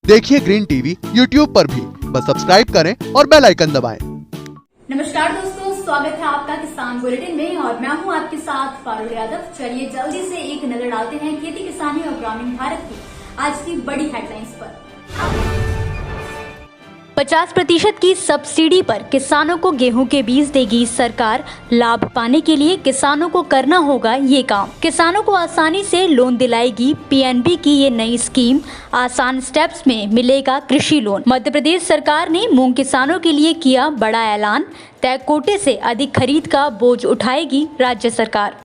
देखिए green TV YouTube पर भी, बस सब्सक्राइब करें और बेल आइकन दबाएं। नमस्कार दोस्तों, स्वागत है आपका किसान बुलेटिन में और मैं हूं आपके साथ पारुल यादव। चलिए जल्दी से एक नजर डालते हैं खेती किसानी और ग्रामीण भारत की आज की बड़ी हेडलाइंस पर। 50% की सब्सिडी पर किसानों को गेहूं के बीज देगी सरकार। लाभ पाने के लिए किसानों को करना होगा ये काम। किसानों को आसानी से लोन दिलाएगी पीएनबी की ये नई स्कीम। आसान स्टेप्स में मिलेगा कृषि लोन। मध्य प्रदेश सरकार ने मूंग किसानों के लिए किया बड़ा ऐलान। तय कोटे से अधिक खरीद का बोझ उठाएगी राज्य सरकार।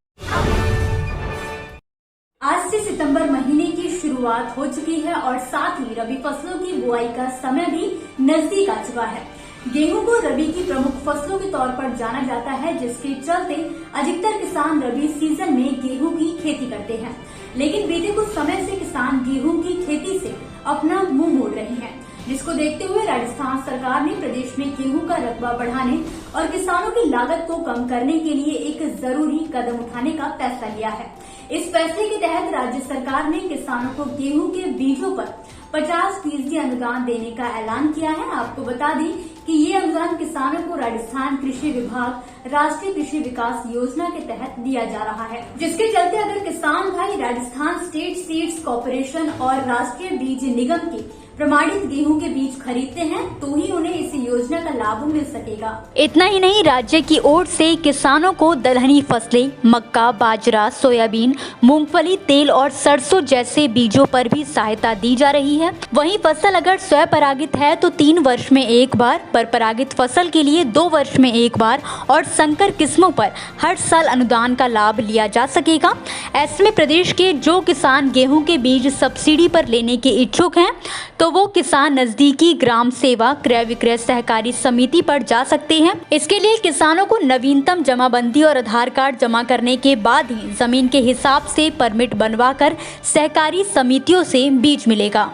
आज से सितंबर महीने की शुरुआत हो चुकी है और साथ ही रबी फसलों की बुआई का समय भी नजदीक आ चुका है। गेहूं को रबी की प्रमुख फसलों के तौर पर जाना जाता है, जिसके चलते अधिकतर किसान रबी सीजन में गेहूं की खेती करते हैं। लेकिन बीते कुछ समय से किसान गेहूं की खेती से अपना मुंह मोड़ रहे हैं, जिसको देखते हुए राजस्थान सरकार ने प्रदेश में गेहूं का रकबा बढ़ाने और किसानों की लागत को कम करने के लिए एक जरूरी कदम उठाने का फैसला लिया है। इस फैसले के तहत राज्य सरकार ने किसानों को गेहूं के बीजों पर 50% अनुदान देने का ऐलान किया है। आपको बता दें कि ये अनुदान किसानों को राजस्थान कृषि विभाग राष्ट्रीय कृषि विकास योजना के तहत दिया जा रहा है, जिसके चलते अगर किसान भाई राजस्थान स्टेट सीड्स कॉर्पोरेशन और राष्ट्रीय बीज निगम के प्रमाणित गेहूं के बीज खरीदते हैं तो ही उन्हें इस योजना का लाभ मिल सकेगा। इतना ही नहीं, राज्य की ओर से किसानों को दलहनी फसलें मक्का, बाजरा, सोयाबीन, मूंगफली, तेल और सरसों जैसे बीजों पर भी सहायता दी जा रही है। वहीं फसल अगर स्वपरागित है तो 3 वर्ष में एक बार, परपरागित फसल के लिए 2 वर्ष में एक बार और संकर किस्मों पर हर साल अनुदान का लाभ लिया जा सकेगा। ऐसे में प्रदेश के जो किसान गेहूं के बीज सब्सिडी पर लेने के इच्छुक हैं तो वो किसान नजदीकी ग्राम सेवा क्रय विक्रय सहकारी समिति पर जा सकते हैं। इसके लिए किसानों को नवीनतम जमाबंदी और आधार कार्ड जमा करने के बाद ही जमीन के हिसाब से परमिट बनवाकर सहकारी समितियों से बीज मिलेगा।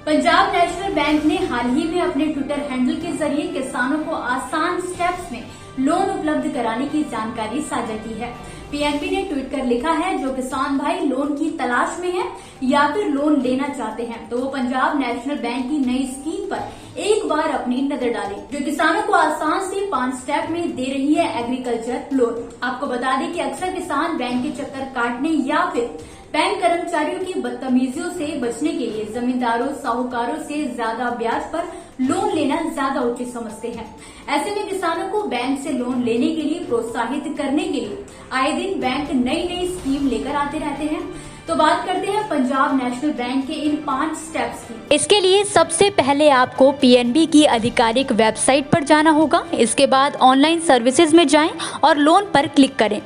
पंजाब नेशनल बैंक ने हाल ही में अपने ट्विटर हैंडल के जरिए किसानों को आसान स्टेप्स में लोन उपलब्ध कराने की जानकारी साझा की है। पीएनबी ने ट्वीट कर लिखा है, जो किसान भाई लोन की तलाश में हैं या फिर लोन लेना चाहते हैं तो वो पंजाब नेशनल बैंक की नई स्कीम पर एक बार अपनी नजर डालें, जो किसानों को आसान से 5 स्टेप में दे रही है एग्रीकल्चर लोन। आपको बता दें कि अक्सर किसान बैंक के चक्कर काटने या फिर बैंक कर्मचारियों की बदतमीजियों से बचने के लिए जमींदारों साहूकारों से ज्यादा ब्याज पर लोन लेना ज्यादा उचित समझते हैं। ऐसे में किसानों को बैंक से लोन लेने के लिए प्रोत्साहित करने के लिए आए दिन बैंक नई नई स्कीम लेकर आते रहते हैं। तो बात करते हैं पंजाब नेशनल बैंक के इन 5 स्टेप्स की। इसके लिए सबसे पहले आपको पीएनबी की आधिकारिक वेबसाइट पर जाना होगा। इसके बाद ऑनलाइन सर्विसेज में जाएं और लोन पर क्लिक करें।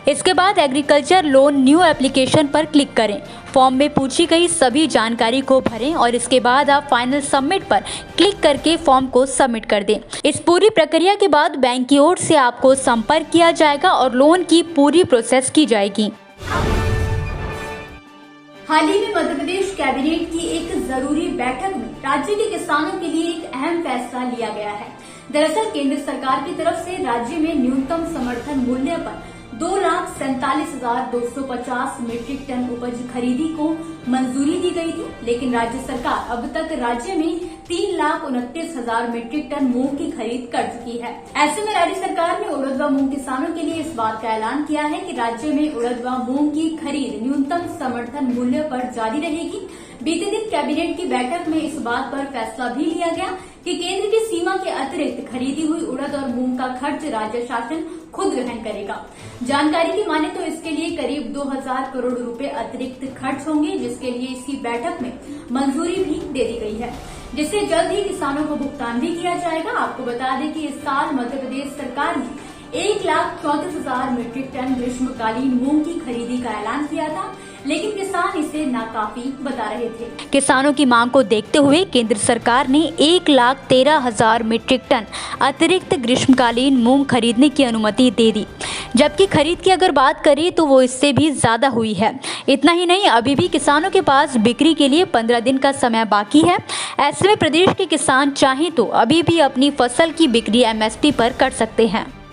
इसके बाद एग्रीकल्चर लोन न्यू एप्लीकेशन पर क्लिक करें। फॉर्म में पूछी गई सभी जानकारी को भरें और इसके बाद आप फाइनल सबमिट पर क्लिक करके फॉर्म को सबमिट कर दें। इस पूरी प्रक्रिया के बाद बैंक की ओर से आपको संपर्क किया जाएगा और लोन की पूरी प्रोसेस की जाएगी। हाल ही में मध्य प्रदेश कैबिनेट की एक जरूरी बैठक में राज्य के किसानों के लिए एक अहम फैसला लिया गया है। दरअसल केंद्र सरकार की तरफ से राज्य में न्यूनतम समर्थन मूल्य पर 2,47,250 मीट्रिक टन उपज खरीदी को मंजूरी दी गई थी, लेकिन राज्य सरकार अब तक राज्य में 3,29,000 मीट्रिक टन मूंग की खरीद कर चुकी है। ऐसे में राज्य सरकार ने उड़द व मूंग किसानों के लिए इस बात का ऐलान किया है कि राज्य में उड़द व मूंग की खरीद न्यूनतम समर्थन मूल्य पर जारी रहेगी। बीते दिन कैबिनेट की बैठक में इस बात पर फैसला भी लिया गया कि केंद्र की सीमा के अतिरिक्त खरीदी हुई उड़द और मूंग का खर्च राज्य शासन खुद वहन करेगा। जानकारी की माने तो इसके लिए करीब 2,000 करोड़ रुपए अतिरिक्त खर्च होंगे, जिसके लिए इसकी बैठक में मंजूरी भी दे दी गई है, जिससे जल्द ही किसानों को भुगतान भी किया जाएगा। आपको बता दें कि इस साल मध्य प्रदेश सरकार ने 1,34,000 मीट्रिक टन ग्रीष्मकालीन मूंग की खरीदी का ऐलान किया था, लेकिन किसान इसे नाकाफी बता रहे थे। किसानों की मांग को देखते हुए केंद्र सरकार ने 1,13,000 मीट्रिक टन अतिरिक्त ग्रीष्मकालीन मूंग खरीदने की अनुमति दे दी, जबकि खरीद की अगर बात करें तो वो इससे भी ज्यादा हुई है। इतना ही नहीं, अभी भी किसानों के पास बिक्री के लिए 15 दिन का समय बाकी है। ऐसे में प्रदेश के किसान चाहें तो अभी भी अपनी फसल की बिक्री एमएसपी पर कर सकते हैं।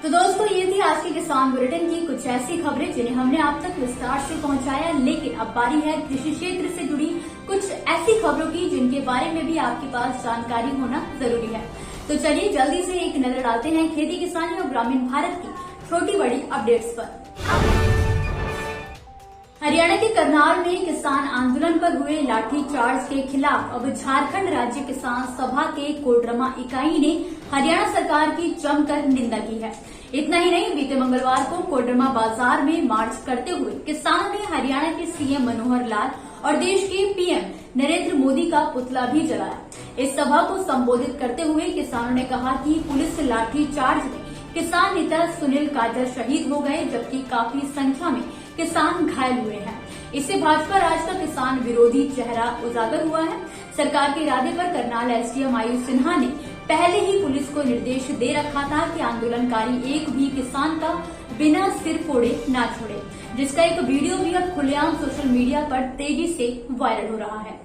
तो दोस्तों ये थी आज के किसान बुलेटिन की कुछ ऐसी खबरें जिन्हें हमने आप तक विस्तार से पहुंचाया, लेकिन अब बारी है कृषि क्षेत्र से जुड़ी कुछ ऐसी खबरों की जिनके बारे में भी आपके पास जानकारी होना जरूरी है। तो चलिए जल्दी से एक नजर डालते हैं खेती किसानी और ग्रामीण भारत की छोटी बड़ी अपडेट्स पर। हरियाणा के करनाल में किसान आंदोलन पर हुए लाठीचार्ज के खिलाफ अब झारखंड राज्य किसान सभा के कोडरमा इकाई ने हरियाणा सरकार की जमकर निंदा की है। इतना ही नहीं, बीते मंगलवार को कोडरमा बाजार में मार्च करते हुए किसानों ने हरियाणा के सीएम मनोहर लाल और देश के पीएम नरेंद्र मोदी का पुतला भी जलाया। इस सभा को संबोधित करते हुए किसानों ने कहा कि पुलिस लाठीचार्ज में किसान नेता सुनील काजर शहीद हो गए, जबकि काफी संख्या में किसान घायल हुए हैं। इससे भाजपा राज का किसान विरोधी चेहरा उजागर हुआ है। सरकार के इरादे पर करनाल एसडीएम आयुष सिन्हा ने पहले ही पुलिस को निर्देश दे रखा था कि आंदोलनकारी एक भी किसान का बिना सिर फोड़े न छोड़े, जिसका एक वीडियो भी अब खुलेआम सोशल मीडिया पर तेजी से वायरल हो रहा है।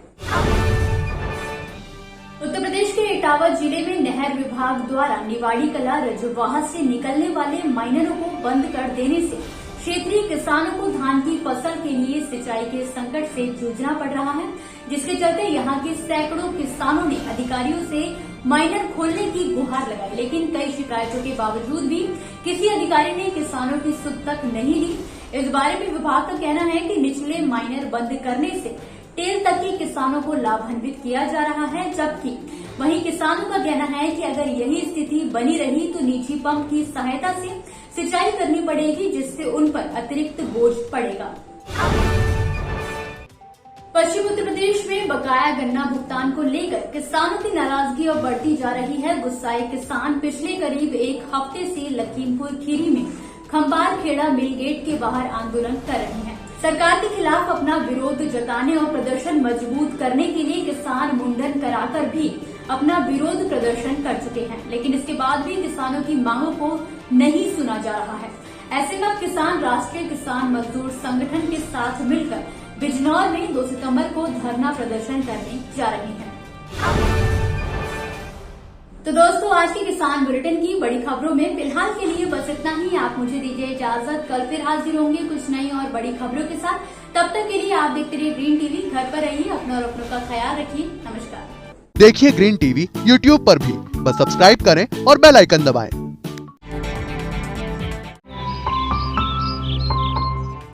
उत्तर प्रदेश के इटावा जिले में नहर विभाग द्वारा निवाड़ी कला रजवाहा से निकलने वाले माइनरों को बंद कर देने से क्षेत्रीय किसानों को धान की फसल के लिए सिंचाई के संकट से जूझना पड़ रहा है, जिसके चलते यहां के सैकड़ों किसानों ने अधिकारियों से माइनर खोलने की गुहार लगाई, लेकिन कई शिकायतों के बावजूद भी किसी अधिकारी ने किसानों की सुध तक नहीं ली। इस बारे में विभाग का कहना है कि निचले माइनर बंद करने से टेल तक के किसानों को लाभान्वित किया जा रहा है, जबकि वहीं किसानों का कहना है कि अगर यही स्थिति बनी रही तो निजी पंप की सहायता से सिंचाई करनी पड़ेगी, जिससे उन पर अतिरिक्त बोझ पड़ेगा। पश्चिम उत्तर प्रदेश में बकाया गन्ना भुगतान को लेकर किसानों की नाराजगी अब बढ़ती जा रही है। गुस्साए किसान पिछले करीब एक हफ्ते से लखीमपुर खीरी में खंबार खेड़ा मिल गेट के बाहर आंदोलन कर रहे हैं। सरकार के खिलाफ अपना विरोध जताने और प्रदर्शन मजबूत करने के लिए किसान मुंडन कराकर भी अपना विरोध प्रदर्शन कर चुके हैं, लेकिन इसके बाद भी किसानों की मांगों को नहीं सुना जा रहा है। ऐसे में किसान राष्ट्रीय किसान मजदूर संगठन के साथ मिलकर बिजनौर में 2 सितंबर को धरना प्रदर्शन करने जा रहे हैं। तो दोस्तों आज के किसान बुलेटिन की बड़ी खबरों में फिलहाल के लिए बस इतना ही। आप मुझे दीजिए इजाजत, कल फिर हाजिर होंगे कुछ नई और बड़ी खबरों के साथ। तब तक के लिए आप देखते रहिए ग्रीन टीवी। घर पर रहिए, अपना और अपनों का ख्याल रखिए। नमस्कार। देखिए ग्रीन टीवी YouTube पर भी, बस सब्सक्राइब करें और बेल आइकन दबाएं।